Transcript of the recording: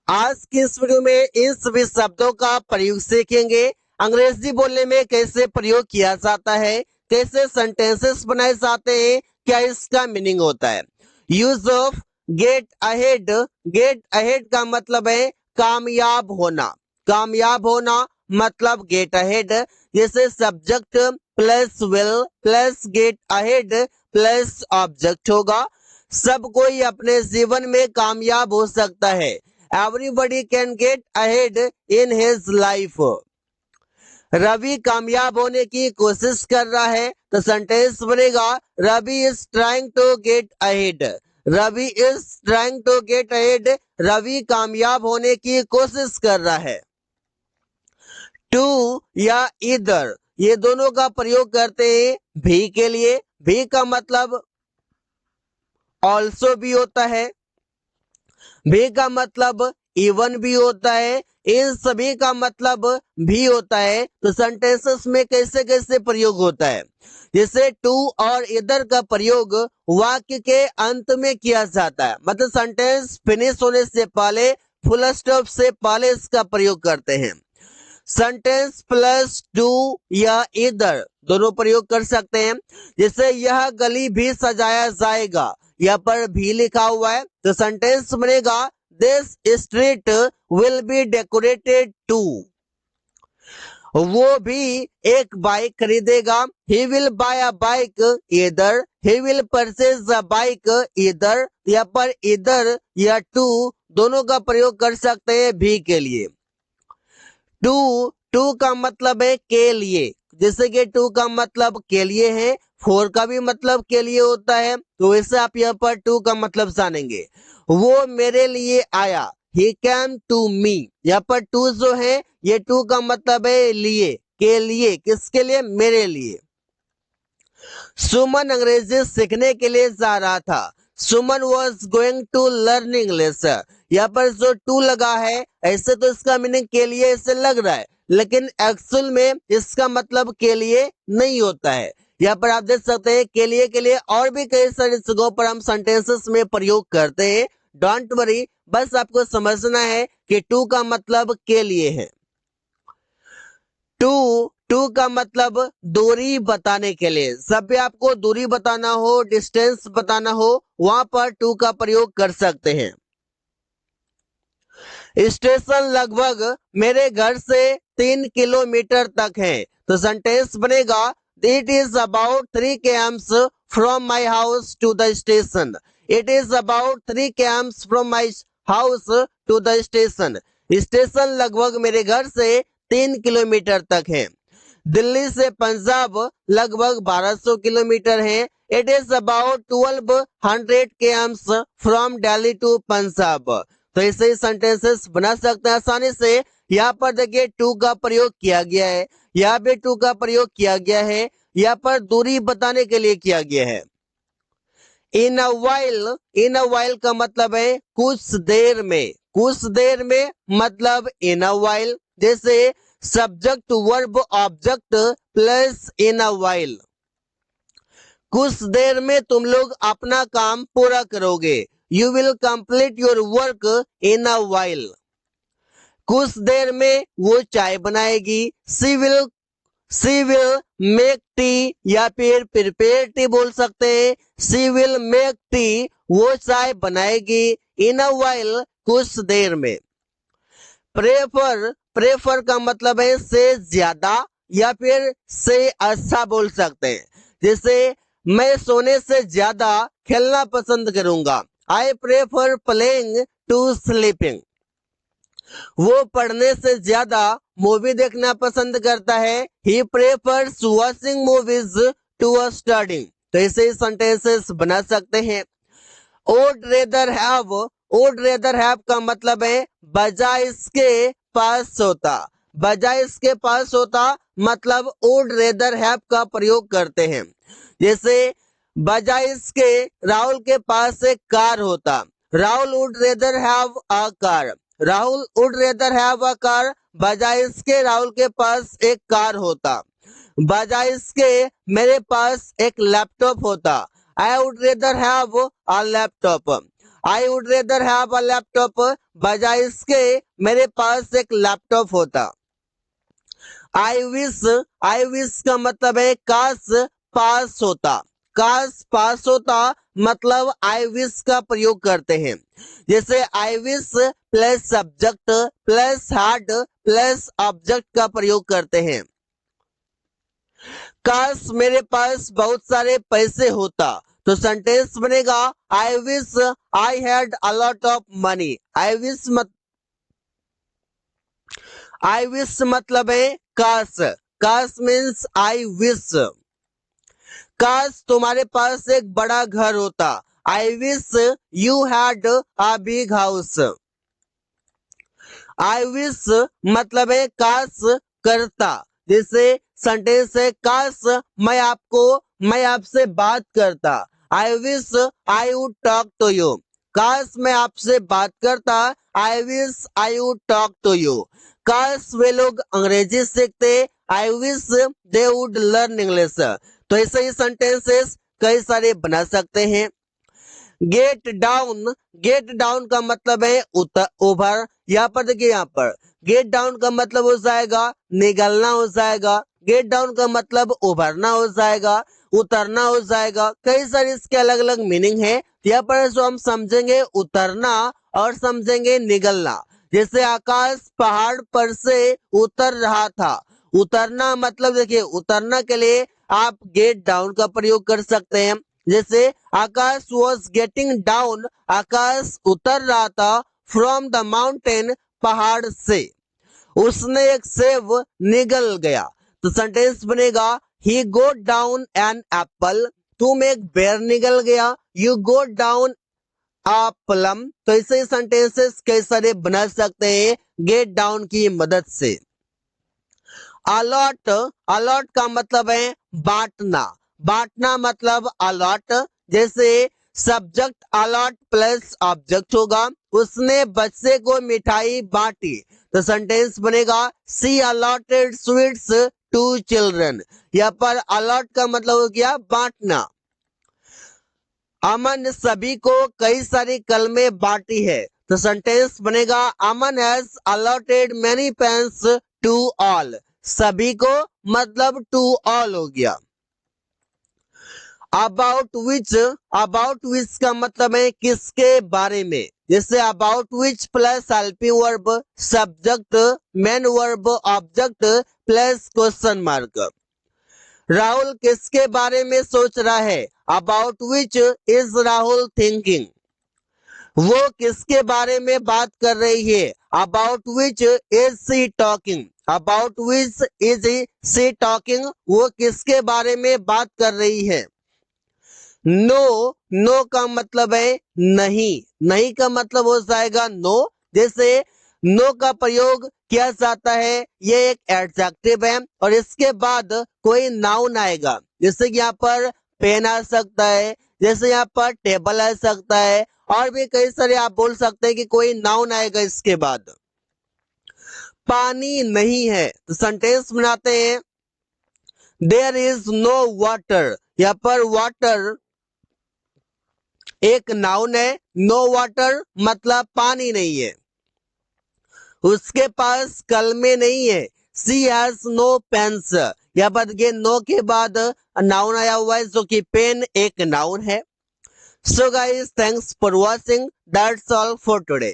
आज की इस वीडियो में इन सभी शब्दों का प्रयोग सीखेंगे। अंग्रेजी बोलने में कैसे प्रयोग किया जाता है, कैसे सेंटेंसेस बनाए जाते हैं, क्या इसका मीनिंग होता है। Use of get ahead. Get ahead का मतलब है कामयाब होना। कामयाब होना मतलब गेट अहेड। जैसे subject plus will plus get ahead plus object होगा। सब कोई अपने जीवन में कामयाब हो सकता है। Everybody can get ahead in his life. Ravi कामयाब होने की कोशिश कर रहा है, तो सेंटेंस बनेगा Ravi is trying to get ahead. Ravi is trying to get ahead. Ravi कामयाब होने की कोशिश कर रहा है। टू या इधर, ये दोनों का प्रयोग करते हैं भी के लिए। भी का मतलब ऑल्सो भी होता है, भी का मतलब इवन भी होता है, इन सभी का मतलब भी होता है। तो सेंटेंसेस में कैसे कैसे प्रयोग होता है। जैसे टू और इधर का प्रयोग वाक्य के अंत में किया जाता है, मतलब सेंटेंस फिनिश होने से पहले, फुल स्टॉप से पहले इसका प्रयोग करते हैं। सेंटेंस प्लस टू या इधर दोनों प्रयोग कर सकते हैं। जैसे यह गली भी सजाया जाएगा, यहाँ पर भी लिखा हुआ है, तो सेंटेंस बनेगा this street will be decorated too. वो भी एक बाइक खरीदेगा। He will buy a bike इधर। He will purchase a bike इधर। यहाँ पर इधर या टू दोनों का प्रयोग कर सकते हैं भी के लिए। टू टू का मतलब है के लिए, जैसे कि टू का मतलब के लिए है, फोर का भी मतलब के लिए होता है, तो वैसे आप यहाँ पर टू का मतलब जानेंगे। वो मेरे लिए आया, ही कैम टू मी। यहाँ पर टू जो है ये टू का मतलब है लिए, के लिए, किसके लिए, मेरे लिए। सुमन अंग्रेजी सीखने के लिए जा रहा था। Suman was going to learn English. यहाँ पर जो टू लगा है, ऐसे तो इसका मीनिंग के लिए ऐसे लग रहा है, लेकिन एक्चुअल में इसका मतलब के लिए नहीं होता है। यहाँ पर आप देख सकते हैं के लिए और भी कई सारी जगहों पर हम सेंटेंसेस में प्रयोग करते हैं। डोंट वरी, बस आपको समझना है कि टू का मतलब के लिए है। टू टू का मतलब दूरी बताने के लिए। जब भी आपको दूरी बताना हो, डिस्टेंस बताना हो, वहां पर टू का प्रयोग कर सकते हैं। स्टेशन लगभग मेरे घर से 3 किलोमीटर तक है, तो सेंटेंस बनेगा it is about 3 km from my house to the station. It is about 3 km from my house to the station. Station लगभग मेरे घर से 3 किलोमीटर तक है। दिल्ली से पंजाब लगभग 1200 किलोमीटर है। It is about 1200 km from Delhi to Punjab. तो ऐसे ही सेंटेंसेस बना सकते हैं आसानी से। यहाँ पर देखिए टू का प्रयोग किया गया है, यहाँ पे टू का प्रयोग किया गया है, यहाँ पर दूरी बताने के लिए किया गया है। इन a while, in a while का मतलब है कुछ देर में। कुछ देर में मतलब इन अ वाइल। जैसे subject verb object plus in a while. कुछ देर में तुम लोग अपना काम पूरा करोगे। You will complete your work in a while. कुछ देर में वो चाय बनाएगी। सी विल मेक टी या फिर प्रिपेयर टी बोल सकते हैं। सी विल मेक टी, वो चाय बनाएगी। इन अ वाइल, कुछ देर में। प्रेफर, प्रेफर का मतलब है से ज्यादा या फिर से अच्छा बोल सकते हैं। जैसे मैं सोने से ज्यादा खेलना पसंद करूंगा। I prefer playing to sleeping. वो पढ़ने से ज्यादा मूवी देखना पसंद करता है। He prefers watching movies to studying. तो ऐसे ही सेंटेंसेस बना सकते हैं। Would rather have, would rather have का मतलब है बजाय इसके पास होता। बजाय इसके पास होता मतलब वुड रेदर हैव का प्रयोग करते हैं। जैसे बजाय इसके राहुल के पास एक कार होता। Rahul would rather have a car. Rahul would rather have a car, बजाय इसके राहुल के पास एक कार होता। बजाय इसके मेरे पास एक लैपटॉप होता। I would rather have a laptop. I would rather have a laptop, बजाय इसके मेरे पास एक लैपटॉप होता। आई विश का मतलब है काश पास होता। काश पास होता मतलब आई विश का प्रयोग करते हैं। जैसे I wish plus subject plus had plus object का प्रयोग करते हैं। काश मेरे पास बहुत सारे पैसे होता, तो सेंटेंस बनेगा आई wish I had a lot of money. I wish मतलब है काश। काश मीन्स आई विश। काश तुम्हारे पास एक बड़ा घर होता। I wish you had a big house. I wish मतलब है काश करता। जैसे सेंटेंस है काश मैं आपसे बात करता। I wish I would talk to you. काश मैं आपसे बात करता। I wish I would talk to you. काश वे लोग अंग्रेजी सीखते। I wish they would learn English. तो ऐसे ही सेंटेंसेस कई सारे बना सकते हैं। गेट डाउन का मतलब है ओवर। यहाँ पर देखिए, यहाँ पर गेट डाउन का मतलब हो जाएगा निगलना हो जाएगा। गेट डाउन का मतलब उभरना हो जाएगा, उतरना हो जाएगा। कई सारे इसके अलग अलग मीनिंग है। यहाँ पर जो हम समझेंगे उतरना और समझेंगे निगलना। जैसे आकाश पहाड़ पर से उतर रहा था। उतरना मतलब देखिए, उतरना के लिए आप गेट डाउन का प्रयोग कर सकते हैं। जैसे आकाश वॉज गेटिंग डाउन, आकाश उतर रहा था फ्रॉम द माउंटेन, पहाड़ से। उसने एक सेब निगल गया। तो सेंटेंस बनेगा he got down an apple. तुम एक बेर निगल गया। You got down a plum. तो ऐसे सेंटेंसेस कई सारे बना सकते हैं गेट डाउन की मदद से। अलॉट, अलॉट का मतलब है बांटना। बांटना मतलब अलॉट। जैसे सब्जेक्ट अलॉट प्लस ऑब्जेक्ट होगा। उसने बच्चे को मिठाई बांटी। तो सेंटेंस बनेगा सी अलॉटेड स्वीट्स टू चिल्ड्रन। यहाँ पर अलॉट का मतलब हो गया बांटना। अमन सभी को कई सारी कलमें बांटी है। तो सेंटेंस बनेगा Aman has allotted many pens to all. सभी को मतलब टू ऑल हो गया। अबाउट विच का मतलब है किसके बारे में। जैसे about which plus helping verb, subject main verb, object plus question mark. Rahul किसके बारे में सोच रहा है। About which is Rahul thinking. वो किसके बारे में बात कर रही है। About which is she talking. About which is she talking, वो किसके बारे में बात कर रही है। नो का मतलब है नहीं। नहीं का मतलब हो जाएगा नो। जैसे नो का प्रयोग किया जाता है, ये एक एडजेक्टिव है और इसके बाद कोई नाउन आएगा। जैसे कि यहाँ पर पेन आ सकता है, जैसे यहाँ पर टेबल आ सकता है, और भी कई सारे आप बोल सकते हैं कि कोई नाउन आएगा इसके बाद। पानी नहीं है तो सेंटेंस बनाते हैं देयर इज नो वाटर। यहाँ पर वाटर एक नाउन है। नो वाटर मतलब पानी नहीं है। उसके पास कलमे नहीं है। सी हैज नो पेन्स। यहाँ पर देखिए नो के बाद नाउन आया हुआ है, जो कि पेन एक नाउन है। So guys, thanks for watching. That's all for today.